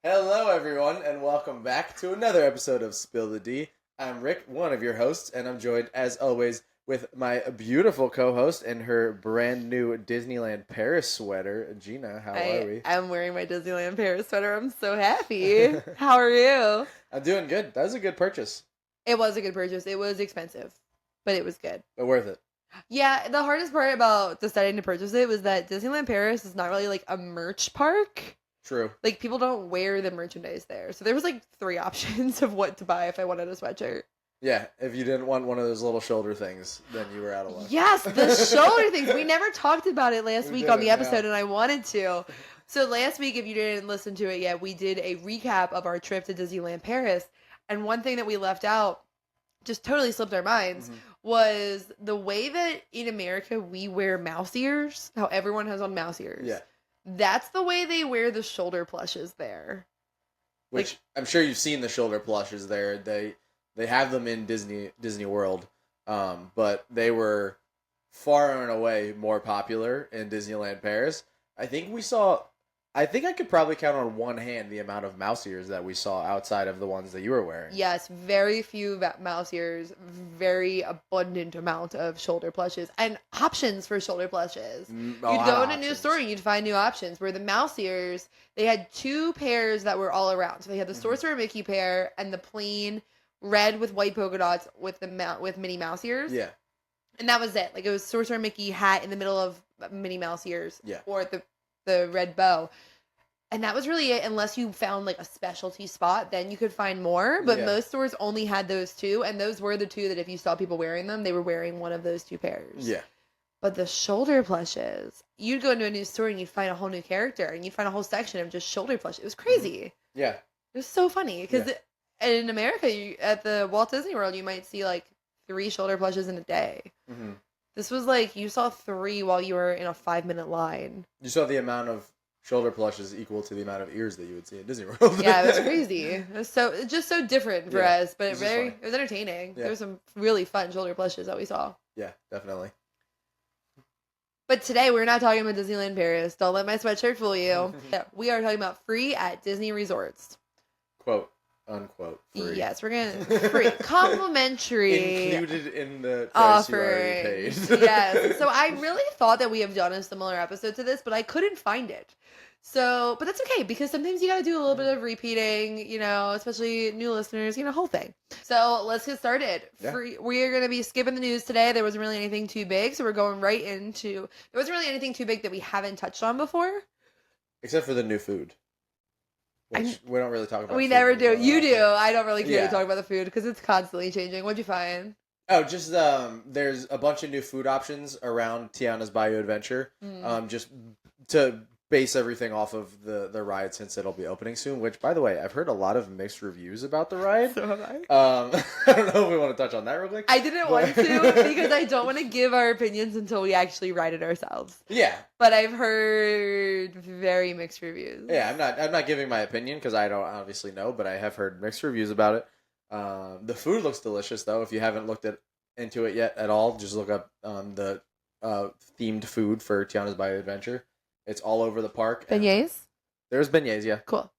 Hello, everyone, and welcome back to another episode of Spill the D. I'm Rick, one of your hosts, and I'm joined, as always, with my beautiful co-host and her brand new Disneyland Paris sweater, Gina. How are we? I'm wearing my Disneyland Paris sweater. I'm so happy. How are you? I'm doing good. That was a good purchase. It was a good purchase. It was expensive, but it was good. But worth it. Yeah, the hardest part about deciding to purchase it was that Disneyland Paris is not really like a merch park. True. Like, people don't wear the merchandise there. So there was like 3 options of what to buy if I wanted a sweatshirt. Yeah, if you didn't want one of those little shoulder things, then you were out of luck. Yes, the shoulder things. We never talked about it last week on the episode, and I wanted to. So last week, if you didn't listen to it yet, we did a recap of our trip to Disneyland Paris. And one thing that we left out, just totally slipped our minds, was the way that in America we wear mouse ears, how everyone has on mouse ears. Yeah. That's the way they wear the shoulder plushes there. Which, like, I'm sure you've seen the shoulder plushes there. They have them in Disney World, but they were far and away more popular in Disneyland Paris. I think I could probably count on one hand the amount of mouse ears that we saw outside of the ones that you were wearing. Yes, very few mouse ears, very abundant amount of shoulder plushes, and options for shoulder plushes. You'd go in a new store and you'd find new options, where the mouse ears, they had 2 pairs that were all around. So they had the Sorcerer Mickey pair and the plain red with white polka dots with with Minnie Mouse ears. Yeah. And that was it. Like, it was Sorcerer Mickey hat in the middle of Minnie Mouse ears. Yeah. Or the red bow. And that was really it, unless you found like a specialty spot, then you could find more. But most stores only had those 2, and those were the 2 that if you saw people wearing them, they were wearing one of those 2 pairs. Yeah. But the shoulder plushes, you'd go into a new store and you'd find a whole new character, and you'd find a whole section of just shoulder plushes. It was crazy. Yeah. It was so funny, because in America, at the Walt Disney World, you might see like 3 shoulder plushes in a day. Mm-hmm. This was like, you saw 3 while you were in a 5-minute line. You saw the amount of shoulder plushes equal to the amount of ears that you would see at Disney World. Yeah, it was crazy. It was just so different for us, but it was entertaining. Yeah. There were some really fun shoulder plushes that we saw. Yeah, definitely. But today we're not talking about Disneyland Paris. Don't let my sweatshirt fool you. We are talking about free at Disney resorts. Quote, unquote, free. Yes, we're going to free. Complimentary. Included in the price you already paid. Yes. So I really thought that we have done a similar episode to this, but I couldn't find it. So, but that's okay, because sometimes you got to do a little bit of repeating, especially new listeners, whole thing. So let's get started. Yeah. We are going to be skipping the news today. There wasn't really anything too big, so we're going right into, there wasn't really anything too big that we haven't touched on before. Except for the new food. Which we don't really talk about. We never do. You do. I don't really care to talk about the food because it's constantly changing. What'd you find? Oh, just there's a bunch of new food options around Tiana's Bayou Adventure. Just to base everything off of the ride, since it'll be opening soon. Which, by the way, I've heard a lot of mixed reviews about the ride. So have I. I don't know if we want to touch on that real quick. I didn't want to, because I don't want to give our opinions until we actually ride it ourselves. Yeah. But I've heard very mixed reviews. Yeah, I'm not giving my opinion because I don't obviously know, but I have heard mixed reviews about it. The food looks delicious, though. If you haven't looked into it yet at all, just look up the themed food for Tiana's Bayou Adventure. It's all over the park. Beignets? There's beignets, yeah. Cool.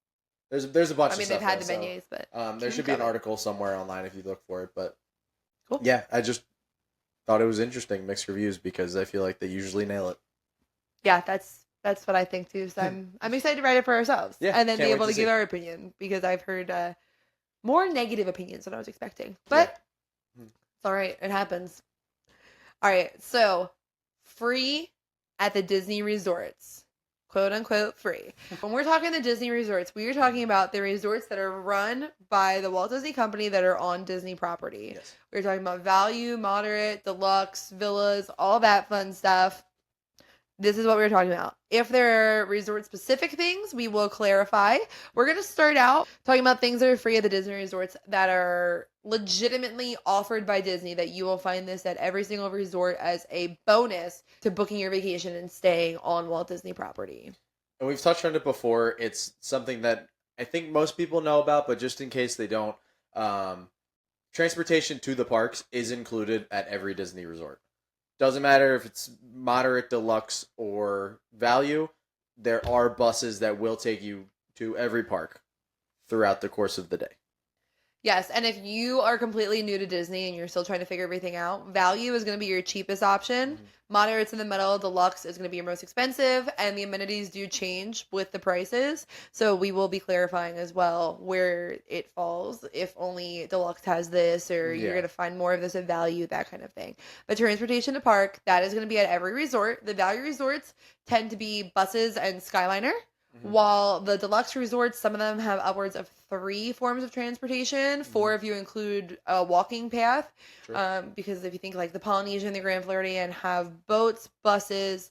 There's a bunch of stuff. I mean, they've had the beignets, but there should be an article somewhere online if you look for it. But cool. Yeah, I just thought it was interesting, mixed reviews, because I feel like they usually nail it. Yeah, that's what I think too. So I'm excited to write it for ourselves, and then be able to give our opinion, because I've heard more negative opinions than I was expecting. But it's all right. It happens. All right. So free at the Disney resorts, quote unquote free. When we're talking the Disney resorts, we are talking about the resorts that are run by the Walt Disney Company that are on Disney property. Yes. We're talking about value, moderate, deluxe, villas, all that fun stuff. This is what we're talking about. If there are resort-specific things, we will clarify. We're going to start out talking about things that are free at the Disney resorts that are legitimately offered by Disney, that you will find this at every single resort as a bonus to booking your vacation and staying on Walt Disney property. And we've touched on it before. It's something that I think most people know about, but just in case they don't, transportation to the parks is included at every Disney resort. Doesn't matter if it's moderate, deluxe, or value. There are buses that will take you to every park. throughout the course of the day. Yes, and if you are completely new to Disney and you're still trying to figure everything out, value is going to be your cheapest option. Mm-hmm. Moderate's in the middle, deluxe is going to be your most expensive, and the amenities do change with the prices. So we will be clarifying as well where it falls, if only deluxe has this, or you're going to find more of this at value, that kind of thing. But transportation to park, that is going to be at every resort. The value resorts tend to be buses and Skyliner. Mm-hmm. While the deluxe resorts, some of them have upwards of 3 forms of transportation, 4 if you include a walking path. Sure. Because if you think like the Polynesian, the Grand Floridian have boats, buses,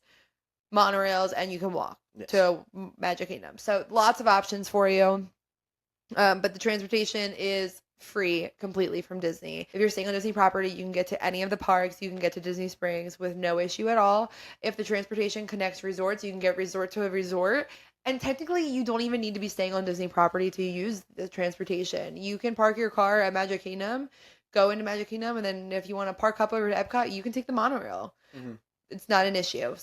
monorails, and you can walk to Magic Kingdom. So lots of options for you. But the transportation is free completely from Disney. If you're staying on Disney property, you can get to any of the parks. You can get to Disney Springs with no issue at all. If the transportation connects resorts, you can get resort to a resort. And technically, you don't even need to be staying on Disney property to use the transportation. You can park your car at Magic Kingdom, go into Magic Kingdom, and then if you want to park up over to Epcot, you can take the monorail. Mm-hmm. It's not an issue.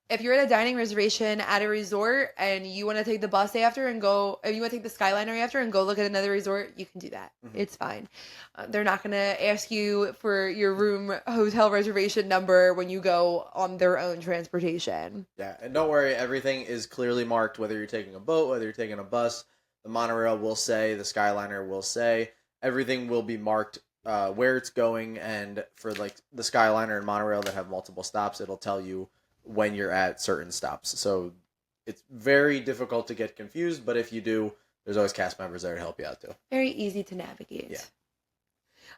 If you're at a dining reservation at a resort and you want to take the bus after and go, if you want to take the Skyliner after and go look at another resort, you can do that. Mm-hmm. It's fine. They're not going to ask you for your room hotel reservation number when you go on their own transportation. Yeah, and don't worry, everything is clearly marked, whether you're taking a boat, whether you're taking a bus. The monorail will say, the Skyliner will say, everything will be marked where it's going, and for like the Skyliner and monorail that have multiple stops, it'll tell you when you're at certain stops. So it's very difficult to get confused, but if you do, there's always cast members there to help you out too. Very easy to navigate. Yeah.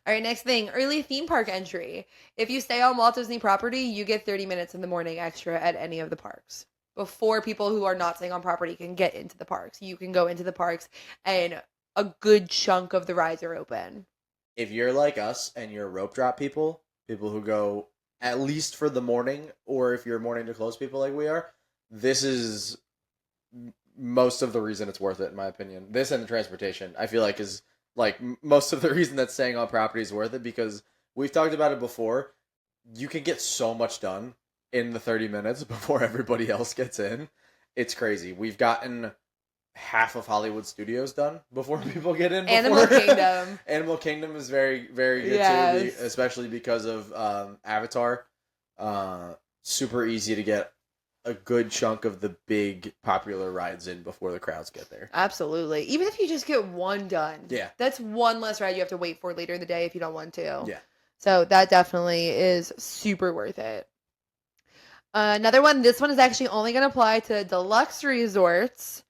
All right, next thing, early theme park entry. If you stay on Walt Disney property, you get 30 minutes in the morning extra at any of the parks. Before people who are not staying on property can get into the parks. You can go into the parks and a good chunk of the rides are open. If you're like us and you're rope drop people who go at least for the morning, or if you're morning to close people like we are, this is most of the reason it's worth it, in my opinion. This and the transportation, I feel like, is like most of the reason that staying on property is worth it, because we've talked about it before. You can get so much done in the 30 minutes before everybody else gets in. It's crazy. We've gotten half of Hollywood Studios done before people get in. Animal Kingdom. Animal Kingdom is very, very good too, especially because of Avatar. Super easy to get a good chunk of the big popular rides in before the crowds get there. Absolutely. Even if you just get one done. Yeah. That's one less ride you have to wait for later in the day if you don't want to. Yeah. So that definitely is super worth it. Another one, this one is actually only going to apply to deluxe resorts.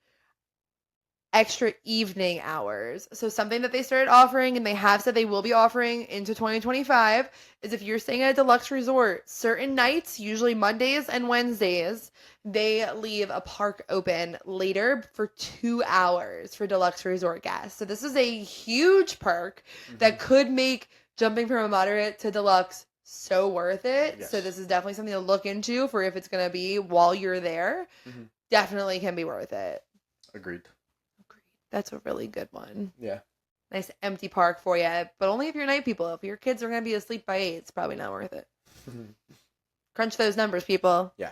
Extra evening hours. So something that they started offering, and they have said they will be offering into 2025, is if you're staying at a deluxe resort, certain nights, usually Mondays and Wednesdays, they leave a park open later for 2 hours for deluxe resort guests. So this is a huge perk that could make jumping from a moderate to deluxe so worth it. Yes. So this is definitely something to look into for if it's going to be while you're there. Mm-hmm. Definitely can be worth it. Agreed. That's a really good one. Yeah. Nice empty park for you, but only if you're night people. If your kids are going to be asleep by 8, it's probably not worth it. Crunch those numbers, people. Yeah.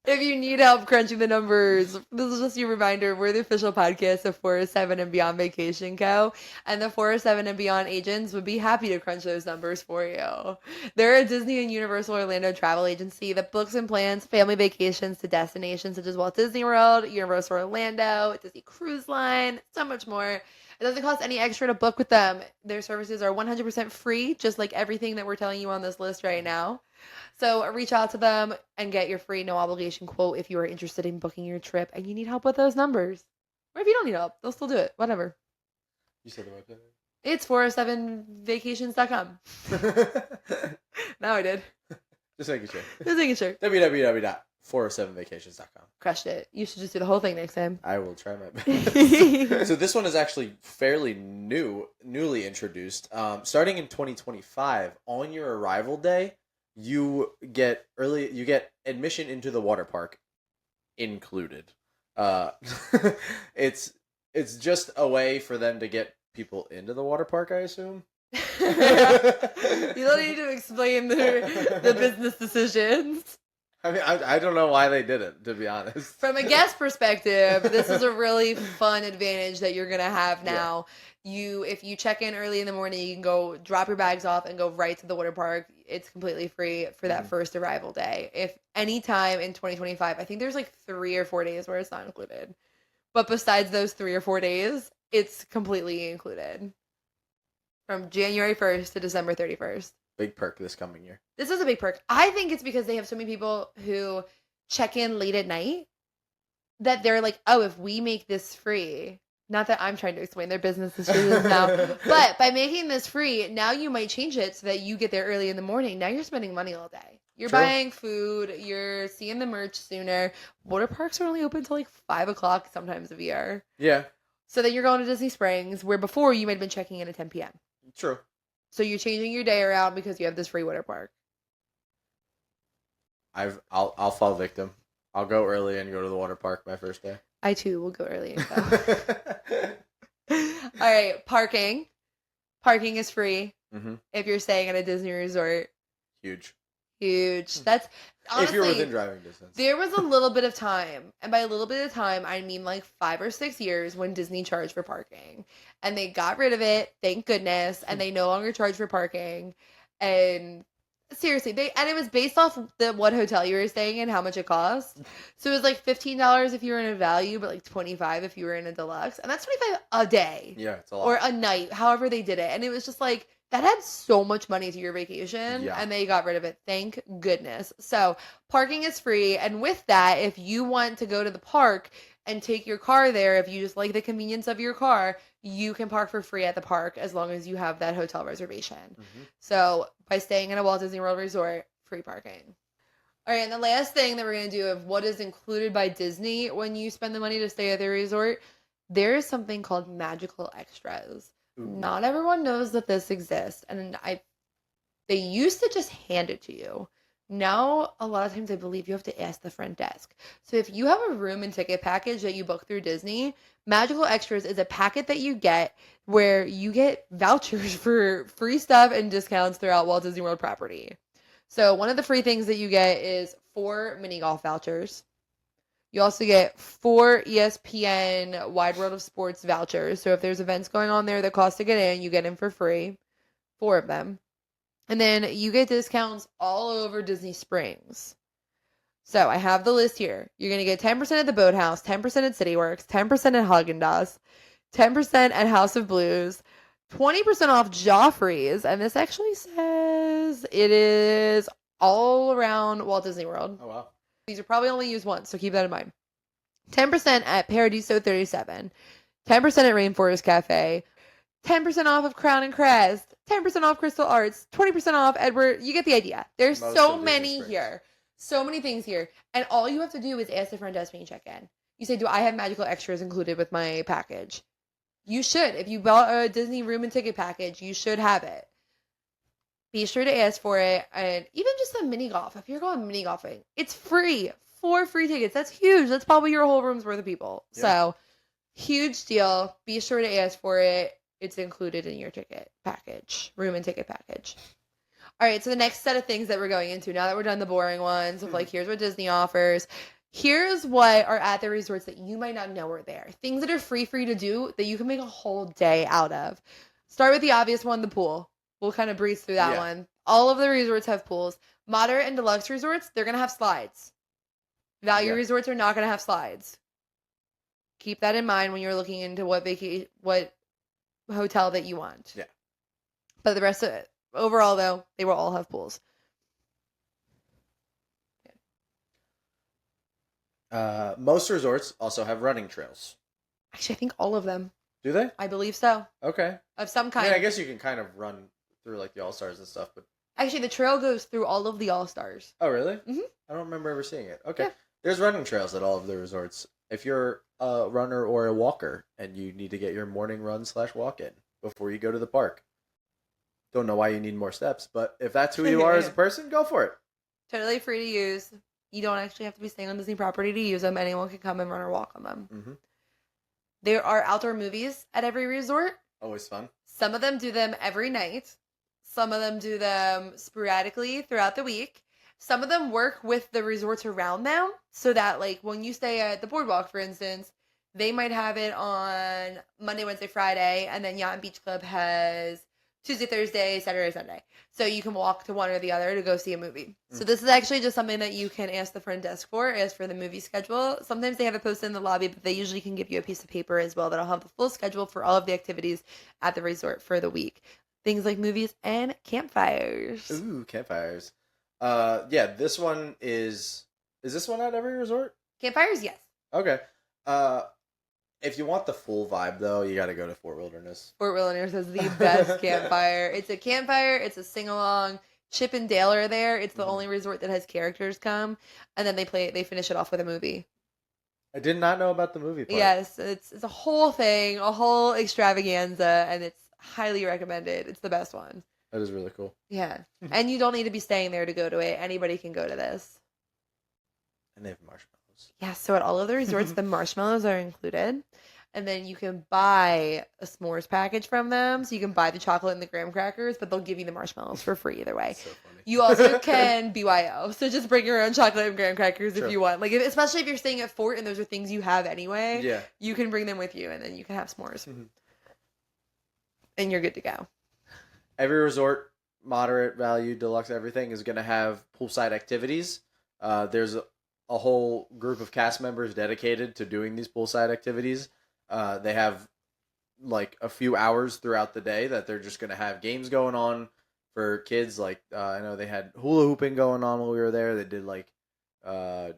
If you need help crunching the numbers, this is just your reminder. We're the official podcast of 407 and Beyond Vacation Co. And the 407 and Beyond agents would be happy to crunch those numbers for you. They're a Disney and Universal Orlando travel agency that books and plans family vacations to destinations such as Walt Disney World, Universal Orlando, Disney Cruise Line, so much more. It doesn't cost any extra to book with them. Their services are 100% free, just like everything that we're telling you on this list right now. So reach out to them and get your free no obligation quote if you are interested in booking your trip and you need help with those numbers. Or if you don't need help, they'll still do it. Whatever. You said the website? It's 407vacations.com. Now I did. Just making sure. Just making sure. www.407vacations.com. Crushed it. You should just do the whole thing next time. I will try my best. So this one is actually fairly newly introduced. Starting in 2025, on your arrival day, you get admission into the water park included. It's just a way for them to get people into the water park, I assume. You don't need to explain the business decisions. I mean, I don't know why they did it, to be honest. From a guest perspective, this is a really fun advantage that you're going to have now. Yeah. If you check in early in the morning, you can go drop your bags off and go right to the water park. It's completely free for that first arrival day. If any time in 2025, I think there's like 3 or 4 days where it's not included. But besides those 3 or 4 days, it's completely included. From January 1st to December 31st. Big perk this coming year. This is a big perk. I think it's because they have so many people who check in late at night that they're like, oh, if we make this free, not that I'm trying to explain their business is free now, but by making this free, now you might change it so that you get there early in the morning. Now you're spending money all day. You're buying food. You're seeing the merch sooner. Water parks are only open till like 5 o'clock sometimes of year. Yeah. So then you're going to Disney Springs, where before you might have been checking in at 10 p.m. True. So you're changing your day around because you have this free water park. I'll fall victim. I'll go early and go to the water park my first day. I too will go early and go. All right, parking. Parking is free if you're staying at a Disney resort. Huge. That's honestly, if you're within driving distance. There was a little bit of time, and by a little bit of time, I mean like 5 or 6 years when Disney charged for parking, and they got rid of it, thank goodness, and they no longer charge for parking. And seriously, it was based off what hotel you were staying in, how much it cost. So it was like $15 if you were in a value, but like $25 if you were in a deluxe, and that's $25 a day. Yeah, it's a lot. Or a night, however they did it, and it was just like. That adds so much money to your vacation, and they got rid of it. Thank goodness. So parking is free, and with that, if you want to go to the park and take your car there, if you just like the convenience of your car, you can park for free at the park as long as you have that hotel reservation. So by staying in a Walt Disney World resort, free parking. All right, and the last thing that we're going to do of what is included by Disney when you spend the money to stay at their resort, there is something called magical extras. Ooh. Not everyone knows that this exists, and they used to just hand it to you. Now, a lot of times I believe you have to ask the front desk. So if you have a room and ticket package that you book through Disney, Magical Extras is a packet that you get where you get vouchers for free stuff and discounts throughout Walt Disney World property. So one of the free things that you get is 4 mini golf vouchers. You also get 4 ESPN Wide World of Sports vouchers. So if there's events going on there that cost to get in, you get in for free. 4 of them. And then you get discounts all over Disney Springs. So I have the list here. You're going to get 10% at the Boathouse, 10% at CityWorks, 10% at Haagen-Dazs, 10% at House of Blues, 20% off Joffrey's. And this actually says it is all around Walt Disney World. Oh, wow. These are probably only used once, so keep that in mind. 10% at Paradiso 37, 10% at Rainforest Cafe, 10% off of Crown and Crest, 10% off Crystal Arts, 20% off Edward. You get the idea. There's so many here. So many things here. And all you have to do is ask the front desk when you check in. You say, do I have magical extras included with my package? You should. If you bought a Disney room and ticket package, you should have it. Be sure to ask for it. And even just a mini golf. If you're going mini golfing, it's free. 4 free tickets. That's huge. That's probably your whole room's worth of people. Yep. So, huge deal. Be sure to ask for it. It's included in your ticket package. Room and ticket package. All right. So, the next set of things that we're going into, now that we're done the boring ones of like, here's what Disney offers. Here's what are at the resorts that you might not know are there. Things that are free for you to do that you can make a whole day out of. Start with the obvious one, the pool. We'll kind of breeze through that one. All of the resorts have pools. Moderate and deluxe resorts, they're going to have slides. Value resorts are not going to have slides. Keep that in mind when you're looking into what hotel that you want. Yeah. But the rest of it, overall though, they will all have pools. Most resorts also have running trails. Actually, I think all of them. Do they? I believe so. Okay. Of some kind. Yeah, I guess you can kind of run through like the All-Stars and stuff, but actually the trail goes through all of the All-Stars. Oh, really? Mm-hmm. I don't remember ever seeing it. Okay. Yeah. There's running trails at all of the resorts. If you're a runner or a walker and you need to get your morning run/walk in before you go to the park. Don't know why you need more steps, but if that's who you are as a person, go for it. Totally free to use. You don't actually have to be staying on Disney property to use them. Anyone can come and run or walk on them. Mm-hmm. There are outdoor movies at every resort. Always fun. Some of them do them every night. Some of them do them sporadically throughout the week. some of them work with the resorts around them so that, like, when you stay at the boardwalk, for instance, they might have it on Monday, Wednesday, Friday, and then Yacht and Beach Club has Tuesday, Thursday, Saturday, Sunday. So you can walk to one or the other to go see a movie. So this is actually just something that you can ask the front desk for, as for the movie schedule. Sometimes they have it posted in the lobby, but they usually can give you a piece of paper as well that'll have the full schedule for all of the activities at the resort for the week. Things like movies and campfires. Ooh, campfires. Yeah, this one is this one at every resort? Campfires, yes. Okay. If you want the full vibe, though, you got to go to Fort Wilderness. Fort Wilderness is the best campfire. It's a campfire. It's a sing-along. Chip and Dale are there. It's the only resort that has characters come, and then they finish it off with a movie. I did not know about the movie part. Yes, it's a whole thing, a whole extravaganza, and it's highly recommended. It's the best one. That is really cool. Yeah, and you don't need to be staying there to go to it. Anybody can go to this. And they have marshmallows. Yeah, so at all of the resorts, the marshmallows are included. And then you can buy a s'mores package from them. So you can buy the chocolate and the graham crackers, but they'll give you the marshmallows for free either way. So funny. You also can BYO. So just bring your own chocolate and graham crackers if you want. Like, especially if you're staying at Fort and those are things you have anyway. Yeah. You can bring them with you and then you can have s'mores. And you're good to go. Every resort, moderate value, deluxe, everything is going to have poolside activities. There's a whole group of cast members dedicated to doing these poolside activities. They have like a few hours throughout the day that they're just going to have games going on for kids. Like I know they had hula hooping going on while we were there. They did like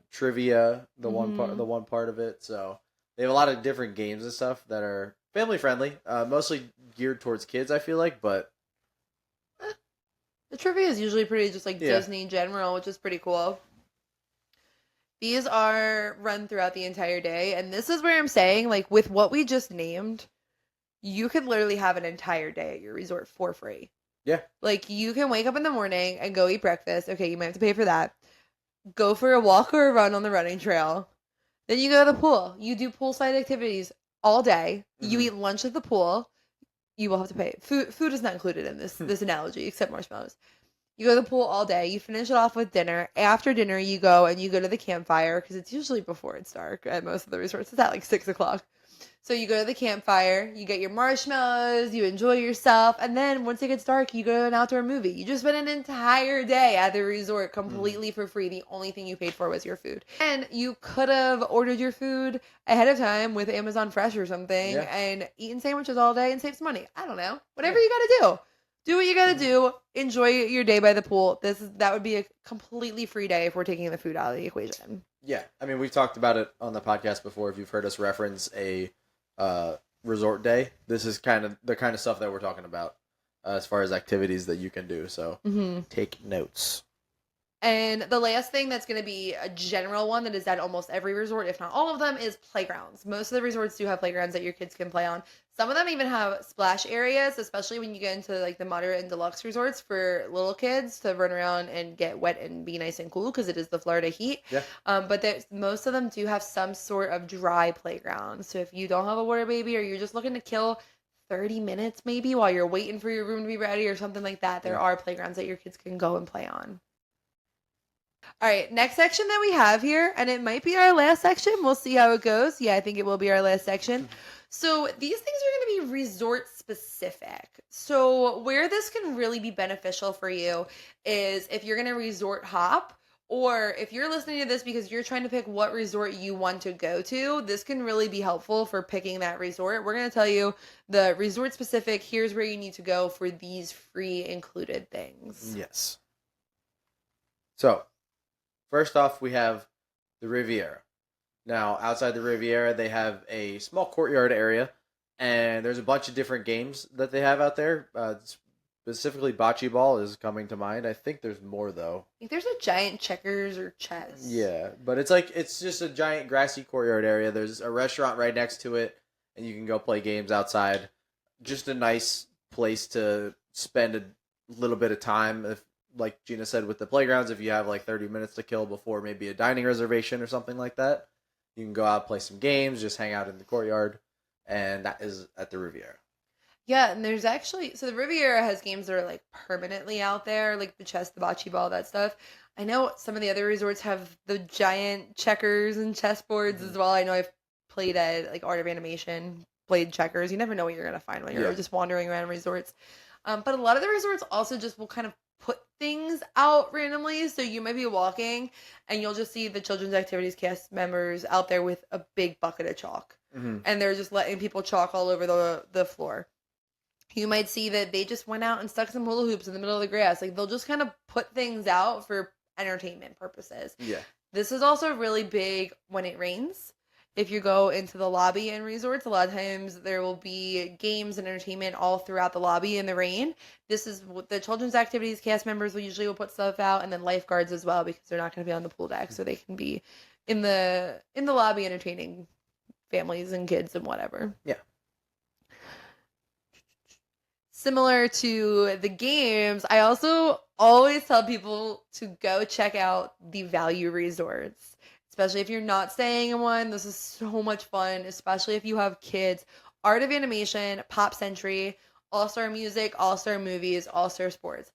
trivia, the one part of it. So they have a lot of different games and stuff that are family friendly, mostly geared towards kids, I feel like, but the trivia is usually pretty just like Disney in general, which is pretty cool. These are run throughout the entire day, and this is where I'm saying, like, with what we just named, you could literally have an entire day at your resort for free. Yeah. Like, you can wake up in the morning and go eat breakfast. Okay, you might have to pay for that. Go for a walk or a run on the running trail. Then you go to the pool. You do poolside activities all day. You eat lunch at the pool. You will have to pay. Food is not included in this analogy, except marshmallows. You go to the pool all day. You finish it off with dinner. After dinner, you go to the campfire because it's usually before it's dark at most of the resorts. It's at like 6 o'clock. So you go to the campfire. You get your marshmallows. You enjoy yourself. And then once it gets dark, you go to an outdoor movie. You just spent an entire day at the resort completely for free. The only thing you paid for was your food. And you could have ordered your food ahead of time with Amazon Fresh or something and eaten sandwiches all day and saved some money. I don't know. Whatever you got to do. Do what you gotta do. Enjoy your day by the pool. That would be a completely free day if we're taking the food out of the equation. Yeah, I mean, we've talked about it on the podcast before. If you've heard us reference a resort day, this is kind of the kind of stuff that we're talking about as far as activities that you can do. So take notes. And the last thing that's going to be a general one that is at almost every resort, if not all of them, is playgrounds. Most of the resorts do have playgrounds that your kids can play on. Some of them even have splash areas, especially when you get into like the moderate and deluxe resorts for little kids to run around and get wet and be nice and cool because it is the Florida heat. Yeah. But most of them do have some sort of dry playground. So if you don't have a water baby or you're just looking to kill 30 minutes maybe while you're waiting for your room to be ready or something like that, there are playgrounds that your kids can go and play on. All right, next section that we have here, and it might be our last section. We'll see how it goes. Yeah, I think it will be our last section. So these things are going to be resort specific. So where this can really be beneficial for you is if you're going to resort hop, or if you're listening to this because you're trying to pick what resort you want to go to, this can really be helpful for picking that resort. We're going to tell you the resort specific, here's where you need to go for these free included things. Yes. So, first off, we have the Riviera. Now, outside the Riviera, they have a small courtyard area, and there's a bunch of different games that they have out there. Specifically, bocce ball is coming to mind. I think there's more, though. I think there's a giant checkers or chess. Yeah, but it's just a giant grassy courtyard area. There's a restaurant right next to it, and you can go play games outside. Just a nice place to spend a little bit of time. If, like Gina said, with the playgrounds, if you have like 30 minutes to kill before maybe a dining reservation or something like that, you can go out, play some games, just hang out in the courtyard, and that is at the Riviera. Yeah, and there's actually, so the Riviera has games that are like permanently out there, like the chess, the bocce ball, that stuff. I know some of the other resorts have the giant checkers and chessboards as well. I know I've played at like Art of Animation, played checkers. You never know what you're gonna find when you're just wandering around resorts. But a lot of the resorts also just will kind of put things out randomly. So you might be walking and you'll just see the children's activities cast members out there with a big bucket of chalk. And they're just letting people chalk all over the floor. You might see that they just went out and stuck some hula hoops in the middle of the grass. Like, they'll just kind of put things out for entertainment purposes. Yeah. This is also really big when it rains. If you go into the lobby in resorts, a lot of times there will be games and entertainment all throughout the lobby in the rain. This is what the children's activities cast members will put stuff out, and then lifeguards as well, because they're not going to be on the pool deck, so they can be in the lobby entertaining families and kids and whatever. Yeah. Similar to the games, I also always tell people to go check out the value resorts, especially if you're not staying in one. This is so much fun, especially if you have kids. Art of Animation, Pop Century, All-Star Music, All-Star Movies, All-Star Sports.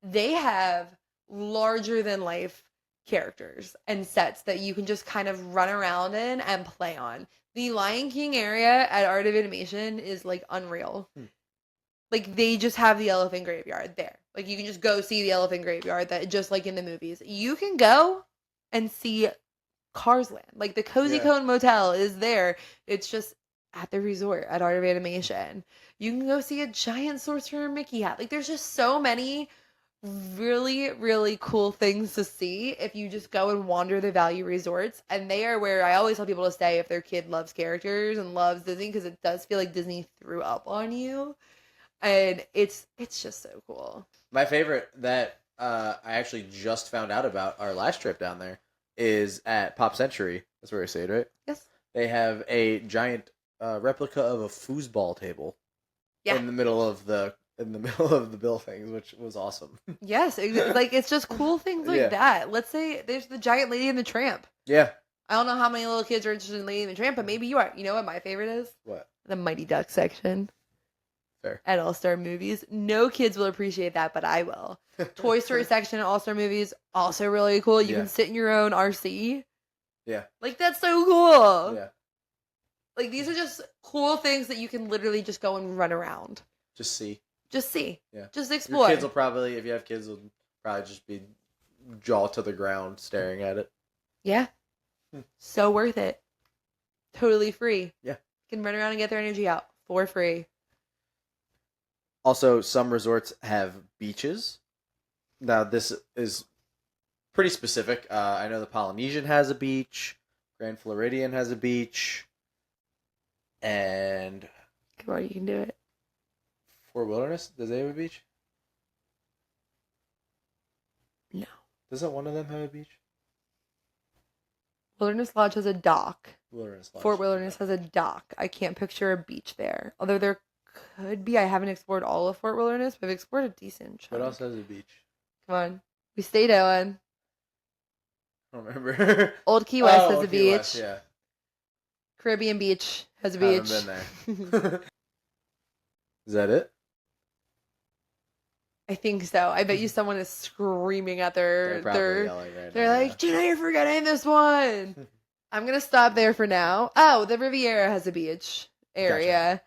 They have larger than life characters and sets that you can just kind of run around in and play on. The Lion King area at Art of Animation is like unreal. Like, they just have the elephant graveyard there. Like, you can just go see the elephant graveyard, that just like in the movies. You can go and see Cars Land. Like, the Cozy Cone Motel is there. It's just at the resort at Art of Animation. You can go see a giant Sorcerer Mickey hat. Like, there's just so many really, really cool things to see if you just go and wander the value resorts. And they are where I always tell people to stay if their kid loves characters and loves Disney, because it does feel like Disney threw up on you. And it's just so cool. My favorite that I actually just found out about our last trip down there is at Pop Century. That's where I stayed, right? Yes. They have a giant replica of a foosball table in the middle of the buildings, which was awesome. Yes, like, it's just cool things like that. Let's say there's the giant Lady and the Tramp. Yeah. I don't know how many little kids are interested in Lady and the Tramp, but maybe you are. You know what my favorite is? What? The Mighty Duck section. Fair. At All-Star Movies. No kids will appreciate that, but I will. Toy Story section at All-Star Movies, also really cool. You can sit in your own RC. Yeah. Like, that's so cool. Yeah. Like, these are just cool things that you can literally just go and run around. Just see. Yeah. Just explore. Your kids will probably, if you have kids, will probably just be jaw to the ground staring at it. Yeah. So worth it. Totally free. Yeah. You can run around and get their energy out for free. Also, some resorts have beaches. Now, this is pretty specific. I know the Polynesian has a beach. Grand Floridian has a beach. And... Come on, you can do it. Fort Wilderness, does they have a beach? No. Doesn't one of them have a beach? Wilderness Lodge has a dock. Wilderness Lodge. Fort Wilderness has a dock. I can't picture a beach there. Although there could be. I haven't explored all of Fort Wilderness, but I've explored a decent chunk. What else has a beach? Come on. We stayed at one. I don't remember. Old Key West has a beach. West, yeah. Caribbean Beach has a beach. Haven't been there. Is that it? I think so. I bet you someone is screaming at They're yelling right they're now, like, Gina, you're forgetting this one. I'm going to stop there for now. Oh, the Riviera has a beach area. Gotcha.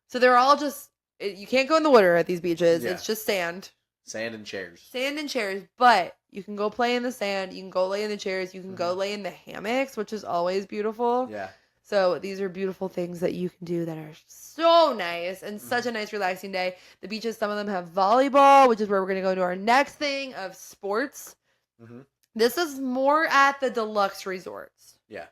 So they're all just, you can't go in the water at these beaches. Yeah. It's just sand. Sand and chairs. Sand and chairs. But you can go play in the sand. You can go lay in the chairs. You can go lay in the hammocks, which is always beautiful. Yeah. So these are beautiful things that you can do that are so nice and such a nice relaxing day. The beaches, some of them have volleyball, which is where we're going to go to our next thing of sports. This is more at the deluxe resorts. Yeah.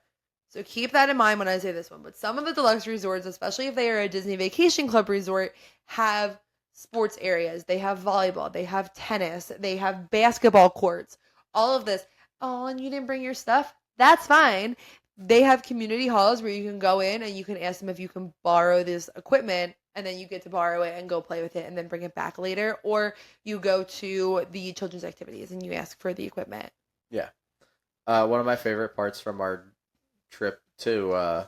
So keep that in mind when I say this one. But some of the deluxe resorts, especially if they are a Disney Vacation Club resort, have sports areas. They have volleyball. They have tennis. They have basketball courts. All of this. Oh, and you didn't bring your stuff? That's fine. They have community halls where you can go in and you can ask them if you can borrow this equipment, and then you get to borrow it and go play with it and then bring it back later. Or you go to the children's activities and you ask for the equipment. Yeah. One of my favorite parts from our trip to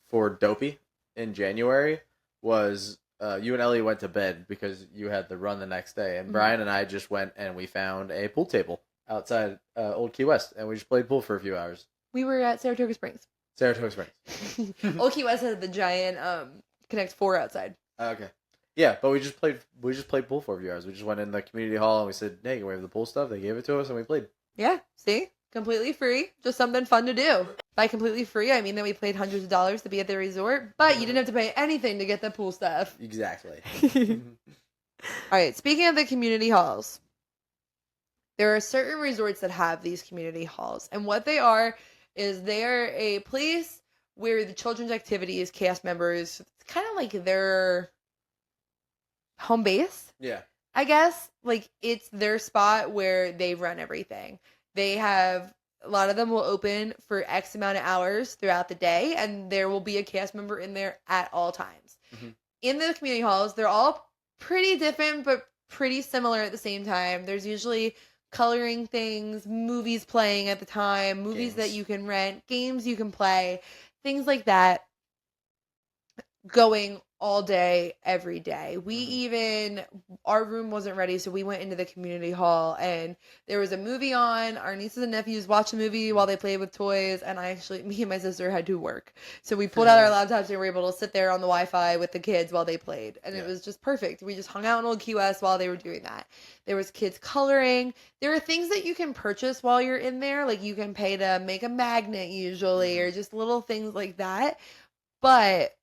for Dopey in January was you and Ellie went to bed because you had the run the next day, and Brian and I just went and we found a pool table outside Old Key West, and we just played pool for a few hours. We were at Saratoga Springs. Saratoga Springs. Old Key West has the giant Connect 4 outside. Okay. Yeah, but we just played pool for a few hours. We just went in the community hall and we said, "Hey, can we have the pool stuff?" They gave it to us and we played. Yeah, see? Completely free. Just something fun to do. By completely free, I mean that we paid hundreds of dollars to be at the resort, but you didn't have to pay anything to get the pool stuff. Exactly. All right, speaking of the community halls, there are certain resorts that have these community halls, and what they are is they're a place where the children's activities, cast members, it's kind of like their home base. Yeah. I guess. Like, it's their spot where they run everything. They have, a lot of them will open for X amount of hours throughout the day, and there will be a cast member in there at all times. Mm-hmm. In the community halls, they're all pretty different, but pretty similar at the same time. There's usually coloring things, movies playing at the time, movies that you can rent, games you can play, things like that going all day, every day. Our room wasn't ready, so we went into the community hall, and there was a movie on. Our nieces and nephews watched the movie while they played with toys, and me and my sister had to work. So we pulled out our laptops and were able to sit there on the Wi-Fi with the kids while they played, and it was just perfect. We just hung out in Old Key West while they were doing that. There was kids coloring. There are things that you can purchase while you're in there, like you can pay to make a magnet usually, or just little things like that. But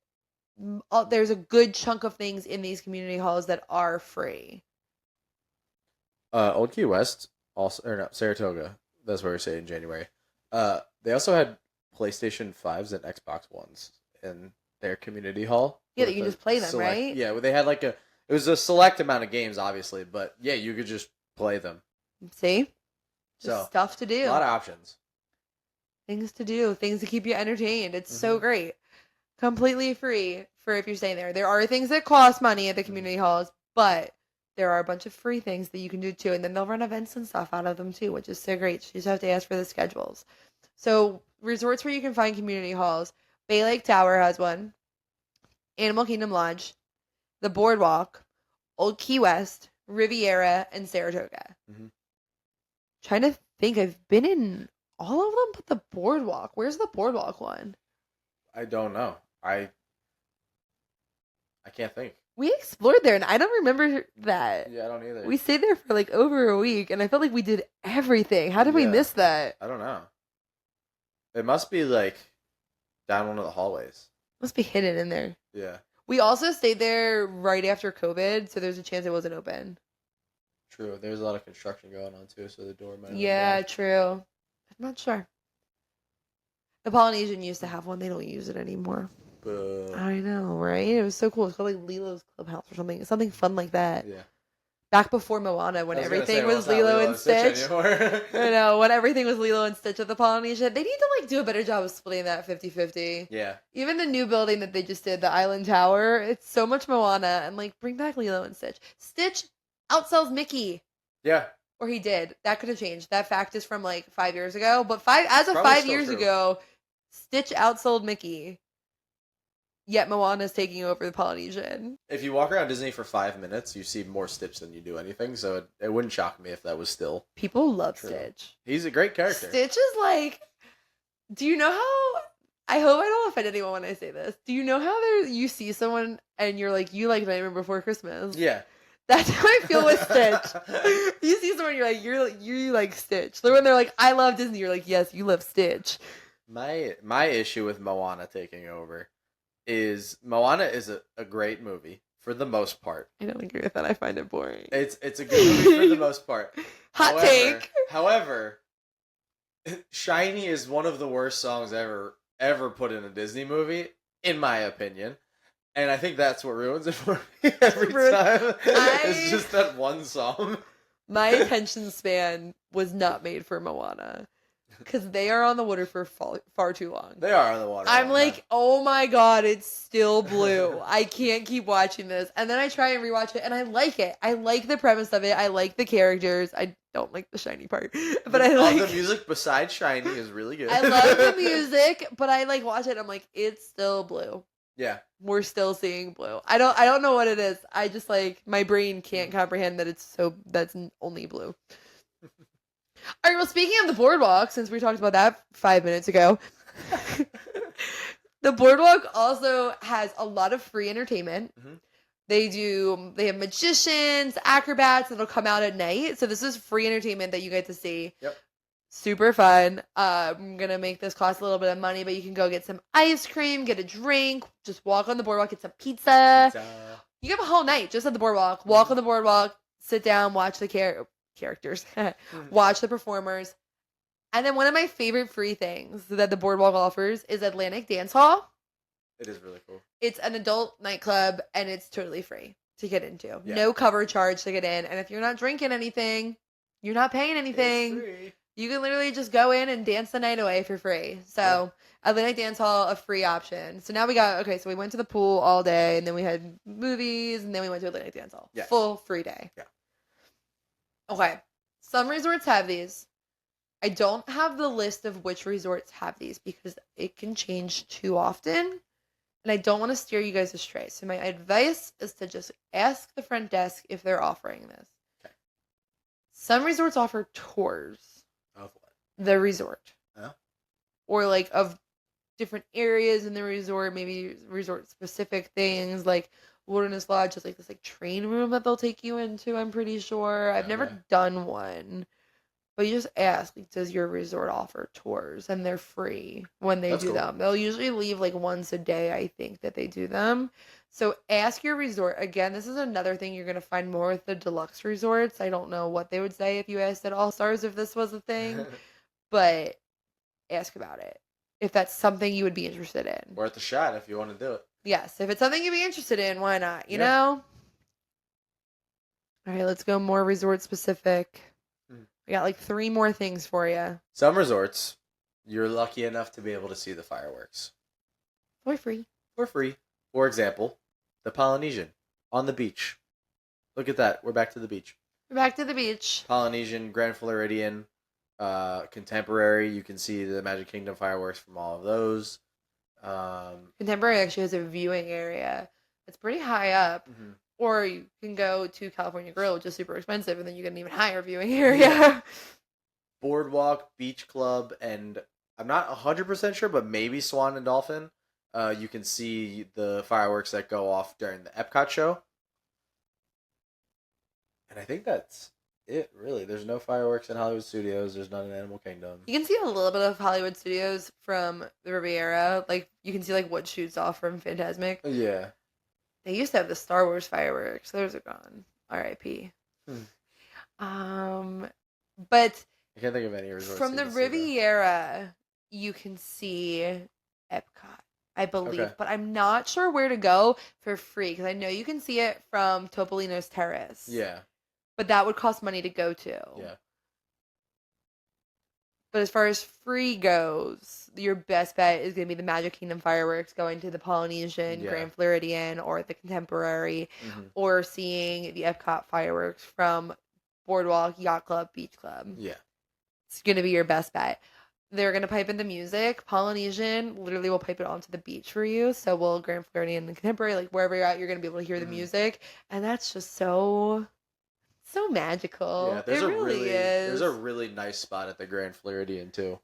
there's a good chunk of things in these community halls that are free. Old Key West, Saratoga. That's where we stayed in January. They also had PlayStation 5s and Xbox Ones in their community hall. Yeah, that you can just play them, right? Yeah, they had it was a select amount of games, obviously, but yeah, you could just play them. See? So, stuff to do. A lot of options. Things to do, things to keep you entertained. It's so great. Completely free for if you're staying there. There are things that cost money at the community halls, but there are a bunch of free things that you can do too. And then they'll run events and stuff out of them too, which is so great. You just have to ask for the schedules. So resorts where you can find community halls. Bay Lake Tower has one. Animal Kingdom Lodge. The Boardwalk. Old Key West. Riviera. And Saratoga. Mm-hmm. Trying to think. I've been in all of them but the Boardwalk. Where's the Boardwalk one? I don't know. I can't think. We explored there, and I don't remember that. Yeah, I don't either. We stayed there for over a week, and I felt like we did everything. How did we miss that? I don't know. It must be down one of the hallways. Must be hidden in there. Yeah. We also stayed there right after COVID, so there's a chance it wasn't open. True. There's a lot of construction going on too, so the door might. Yeah, true. I'm not sure. The Polynesian used to have one. They don't use it anymore. I know, right? It was so cool. It's called Lilo's Clubhouse or something fun like that. Yeah. Back before Moana, when everything was Lilo and Stitch. I know, when everything was Lilo and Stitch at the Polynesian. They need to do a better job of splitting that 50-50. Yeah. Even the new building that they just did, the Island Tower, it's so much Moana, and bring back Lilo and Stitch. Stitch outsells Mickey. Yeah. Or he did. That could have changed. That fact is from 5 years ago. But 5 years ago, Stitch outsold Mickey. Yet Moana's taking over the Polynesian. If you walk around Disney for 5 minutes, you see more Stitch than you do anything. So it wouldn't shock me if that was still people love true. Stitch. He's a great character. Stitch is do you know how? I hope I don't offend anyone when I say this. Do you know how you see someone and you're you like Nightmare Before Christmas? Yeah. That's how I feel with Stitch. You see someone, you like Stitch. When they're I love Disney, you're yes, you love Stitch. My issue with Moana taking over is Moana is a great movie for the most part. I don't agree with that. I find it boring. It's a good movie for the most part. Hot take. However, Shiny is one of the worst songs ever put in a Disney movie, in my opinion. And I think that's what ruins it for me every time. It's just that one song. My attention span was not made for Moana. Because they are on the water for far too long. They are on the water. I'm oh my god, it's still blue. I can't keep watching this. And then I try and rewatch it, and I like it. I like the premise of it. I like the characters. I don't like the Shiny part. But I like... the music besides Shiny is really good. I love the music, but I watch it, and I'm it's still blue. Yeah. We're still seeing blue. I don't know what it is. I just like my brain can't comprehend that that's only blue. All right, well, speaking of the boardwalk, since we talked about that 5 minutes ago, the boardwalk also has a lot of free entertainment. Mm-hmm. They have magicians, acrobats that'll come out at night. So this is free entertainment that you get to see. Yep. Super fun. I'm going to make this cost a little bit of money, but you can go get some ice cream, get a drink, just walk on the boardwalk, get some pizza. You have a whole night just at the boardwalk. Walk on the boardwalk, sit down, watch the characters, watch the performers. And then one of my favorite free things that the boardwalk offers is Atlantic Dance Hall. It is really cool. It's an adult nightclub, and it's totally free to get into. Yeah. No cover charge to get in. And if you're not drinking anything, you're not paying anything. It's free. You can literally just go in and dance the night away for free. So, Atlantic Dance Hall, a free option. So now so we went to the pool all day, and then we had movies, and then we went to Atlantic Dance Hall. Yeah. Full free day. Yeah. Okay. Some resorts have these. I don't have the list of which resorts have these because it can change too often. And I don't want to steer you guys astray. So my advice is to just ask the front desk if they're offering this. Okay. Some resorts offer tours. Of what? The resort. Oh. Or like of different areas in the resort, maybe resort specific things like Wilderness Lodge is like this like train room that they'll take you into, I'm pretty sure. I've never done one. But you just ask, like, does your resort offer tours? And they're free when they do them. They'll usually leave like once a day, I think, that they do them. So ask your resort. Again, this is another thing you're going to find more with the deluxe resorts. I don't know what they would say if you asked at All Stars if this was a thing. But ask about it. If that's something you would be interested in. Worth a shot if you want to do it. Yes. If it's something you'd be interested in, why not? You know? All right, let's go more resort specific. We got like 3 more things for you. Some resorts, you're lucky enough to be able to see the fireworks. For free. For free. For example, the Polynesian on the beach. Look at that. We're back to the beach. We're back to the beach. Polynesian, Grand Floridian, Contemporary. You can see the Magic Kingdom fireworks from all of those. Contemporary actually has a viewing area. It's pretty high up. Mm-hmm. Or you can go to California Grill, which is super expensive, and then you get an even higher viewing area. Boardwalk, Beach Club, and I'm not 100% sure, but maybe Swan and Dolphin. You can see the fireworks that go off during the Epcot show. And I think that's it, really. There's no fireworks in Hollywood Studios. There's none in Animal Kingdom. You can see a little bit of Hollywood Studios from the Riviera. Like, you can see, like, what shoots off from Fantasmic. Yeah. They used to have the Star Wars fireworks. Those are gone. R.I.P. But I can't think of any resorts from the Riviera, you can see Epcot, I believe. Okay. But I'm not sure where to go for free because I know you can see it from Topolino's Terrace. Yeah. But that would cost money to go to. Yeah. But as far as free goes, your best bet is going to be the Magic Kingdom fireworks going to the Polynesian, Grand Floridian, or the Contemporary, or seeing the Epcot fireworks from Boardwalk, Yacht Club, Beach Club. Yeah. It's going to be your best bet. They're going to pipe in the music. Polynesian literally will pipe it onto the beach for you. So will Grand Floridian and Contemporary, like wherever you're at, you're going to be able to hear the music. And that's just so magical. Yeah, there's there's a really nice spot at the Grand Floridian too,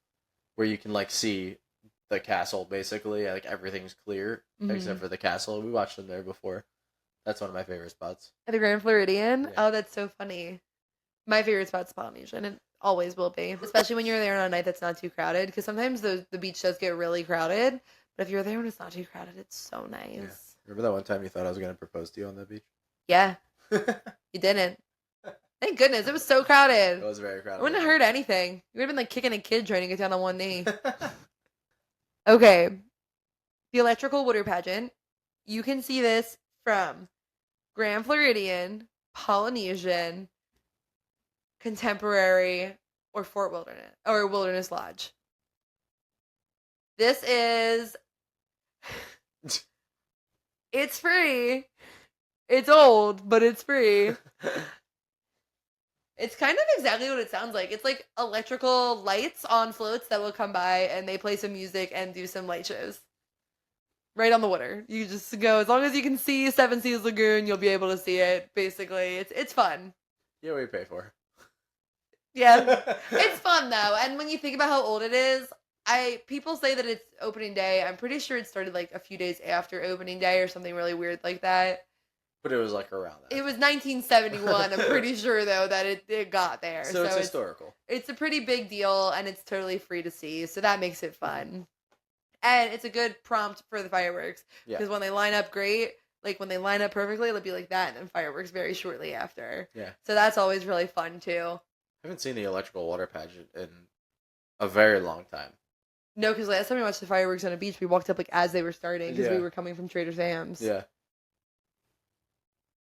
where you can like see the castle basically. Like everything's clear except for the castle. We watched them there before. That's one of my favorite spots. At the Grand Floridian? Yeah. Oh, that's so funny. My favorite spot's Polynesian, and always will be, especially when you're there on a night that's not too crowded. Because sometimes the beach does get really crowded, but if you're there when it's not too crowded, it's so nice. Yeah. Remember that one time you thought I was going to propose to you on that beach? Yeah, you didn't. Thank goodness. It was so crowded. It was very crowded. It wouldn't have hurt anything. You would have been like kicking a kid trying to get down on one knee. Okay. The electrical water pageant. You can see this from Grand Floridian, Polynesian, Contemporary, or Wilderness Lodge. This is... It's free. It's old, but it's free. It's kind of exactly what it sounds like. It's like electrical lights on floats that will come by and they play some music and do some light shows. right on the water. You just go, as long as you can see Seven Seas Lagoon, you'll be able to see it. Basically, it's fun. Yeah, we pay for. Yeah, it's fun though. And when you think about how old it is, people say that it's opening day. I'm pretty sure it started like a few days after opening day or something really weird like that. But it was like around that. It was 1971. I'm pretty sure though that it got there. So it's historical. It's a pretty big deal, and it's totally free to see. So that makes it fun. And it's a good prompt for the fireworks. Because when they line up great, like when they line up perfectly, it'll be like that, and then fireworks very shortly after. Yeah. So that's always really fun too. I haven't seen the electrical water pageant in a very long time. No, because last time we watched the fireworks on a beach, we walked up like as they were starting because we were coming from Trader Sam's. Yeah.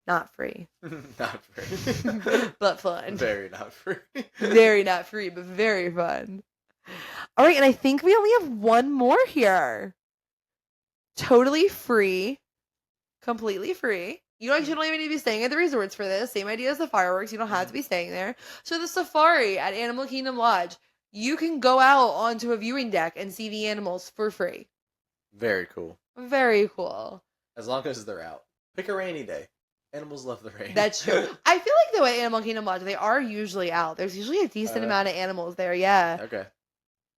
Not free. Not free. But fun. Very not free. Very not free, but very fun. All right, and I think we only have one more here. Totally free. Completely free. You actually don't even need to be staying at the resorts for this. Same idea as the fireworks. You don't have to be staying there. So the safari at Animal Kingdom Lodge, you can go out onto a viewing deck and see the animals for free. Very cool. Very cool. As long as they're out. Pick a rainy day. Animals love the rain. That's true. I feel like though at Animal Kingdom Lodge, they are usually out. There's usually a decent amount of animals there, yeah. Okay.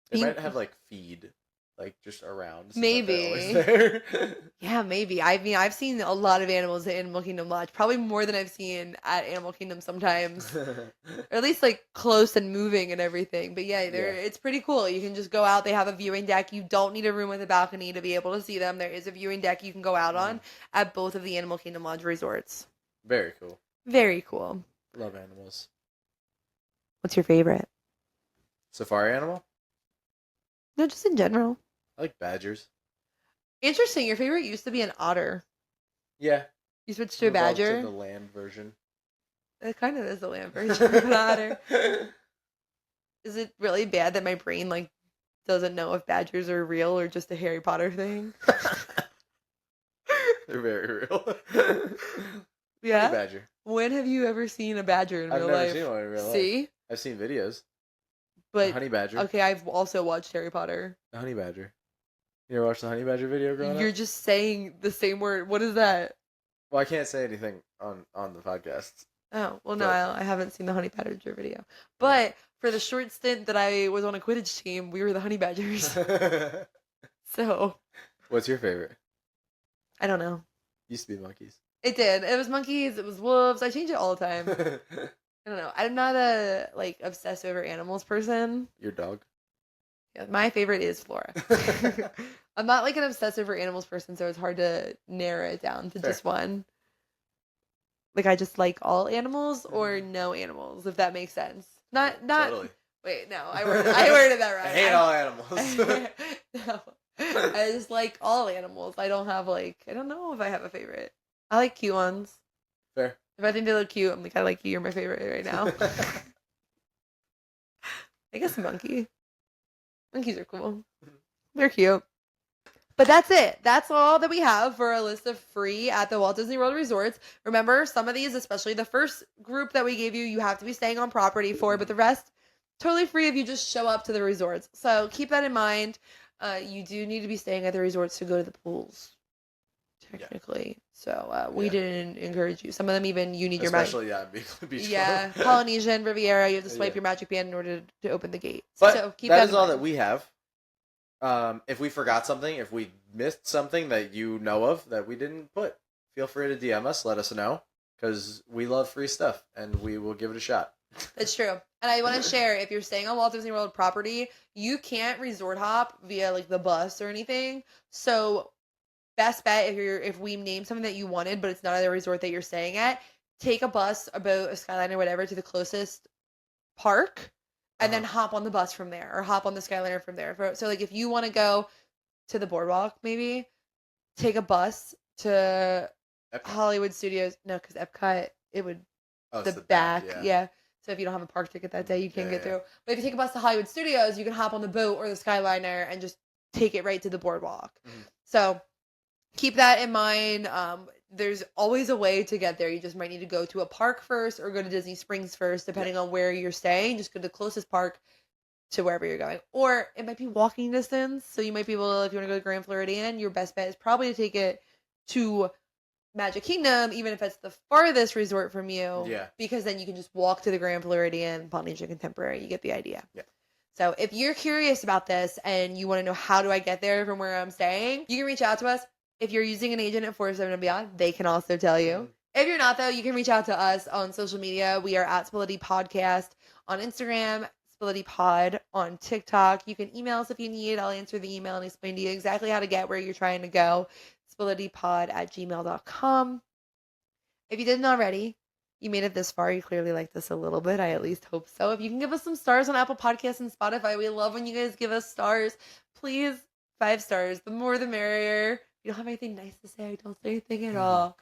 They might have like feed, like just around. So maybe. There. Yeah, maybe. I mean, I've seen a lot of animals at Animal Kingdom Lodge. Probably more than I've seen at Animal Kingdom sometimes. Or at least like close and moving and everything. But yeah, it's pretty cool. You can just go out. They have a viewing deck. You don't need a room with a balcony to be able to see them. There is a viewing deck you can go out on at both of the Animal Kingdom Lodge resorts. Very cool. Very cool. Love animals. What's your favorite? Safari animal? No, just in general. I like badgers. Interesting. Your favorite used to be an otter. Yeah. You switched to a badger? To the land version. It kind of is the land version of an otter. Is it really bad that my brain like doesn't know if badgers are real or just a Harry Potter thing? They're very real. Yeah? Badger. When have you ever seen a badger in real life? I've never seen one in real life. See? I've seen videos. But the honey badger. Okay, I've also watched Harry Potter. The honey badger. You ever watched the honey badger video growing up? You're just saying the same word. What is that? Well, I can't say anything on the podcast. Oh, well, no, I haven't seen the honey badger video. But for the short stint that I was on a Quidditch team, we were the honey badgers. So. What's your favorite? I don't know. Used to be monkeys. It did. It was monkeys. It was wolves. I change it all the time. I don't know. I'm not a like obsessed over animals person. Your dog? Yeah, my favorite is Flora. I'm not like an obsessed over animals person, so it's hard to narrow it down to just one. Like I just like all animals or no animals, if that makes sense. Not Totally. Wait, no, I worded that right. I hate all animals. No. I just like all animals. I don't have like I don't know if I have a favorite. I like cute ones. Fair. If I think they look cute, I'm like, I like you. You're my favorite right now. I guess a monkey. Monkeys are cool. They're cute. But that's it. That's all that we have for a list of free at the Walt Disney World resorts. Remember, some of these, especially the first group that we gave you have to be staying on property for, but the rest, totally free if you just show up to the resorts. So keep that in mind. You do need to be staying at the resorts to go to the pools, technically. So we didn't encourage you. Some of them even you need your magic. Especially beach club. Polynesian, Riviera. You have to swipe your magic band in order to open the gate. But so keep that is all that we have. If we forgot something, if we missed something that you know of that we didn't put, feel free to DM us. Let us know because we love free stuff and we will give it a shot. That's true. And I want to share, if you're staying on Walt Disney World property, you can't resort hop via like the bus or anything. So best bet if we name something that you wanted, but it's not at a resort that you're staying at, take a bus, a boat, a Skyliner, whatever, to the closest park, and then hop on the bus from there, or hop on the Skyliner from there. So like if you want to go to the boardwalk, maybe take a bus to Epcot. Hollywood Studios. No, because Epcot it would the back, yeah. So if you don't have a park ticket that day, you can't get through. But if you take a bus to Hollywood Studios, you can hop on the boat or the Skyliner and just take it right to the boardwalk. Mm-hmm. So keep that in mind. There's always a way to get there. You just might need to go to a park first or go to Disney Springs first, depending on where you're staying. Just go to the closest park to wherever you're going. Or it might be walking distance. So you might be able to, if you want to go to Grand Floridian, your best bet is probably to take it to Magic Kingdom, even if it's the farthest resort from you. Yeah. Because then you can just walk to the Grand Floridian, Polynesian Contemporary. You get the idea. Yeah. So if you're curious about this and you want to know how do I get there from where I'm staying, you can reach out to us. If you're using an agent at 47 and Beyond, they can also tell you. If you're not, though, you can reach out to us on social media. We are at Spility Podcast on Instagram, Spility Pod on TikTok. You can email us if you need. I'll answer the email and explain to you exactly how to get where you're trying to go. SpilityPod@gmail.com. If you didn't already, you made it this far. You clearly like this a little bit. I at least hope so. If you can give us some stars on Apple Podcasts and Spotify, we love when you guys give us stars. Please, 5 stars. The more the merrier. If you don't have anything nice to say, don't say anything at all.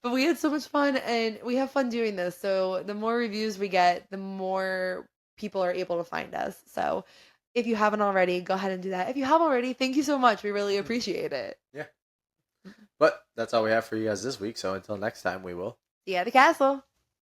But we had so much fun, and we have fun doing this. So the more reviews we get, the more people are able to find us. So if you haven't already, go ahead and do that. If you have already, thank you so much. We really appreciate it. Yeah. But that's all we have for you guys this week. So until next time, we will see you at the castle.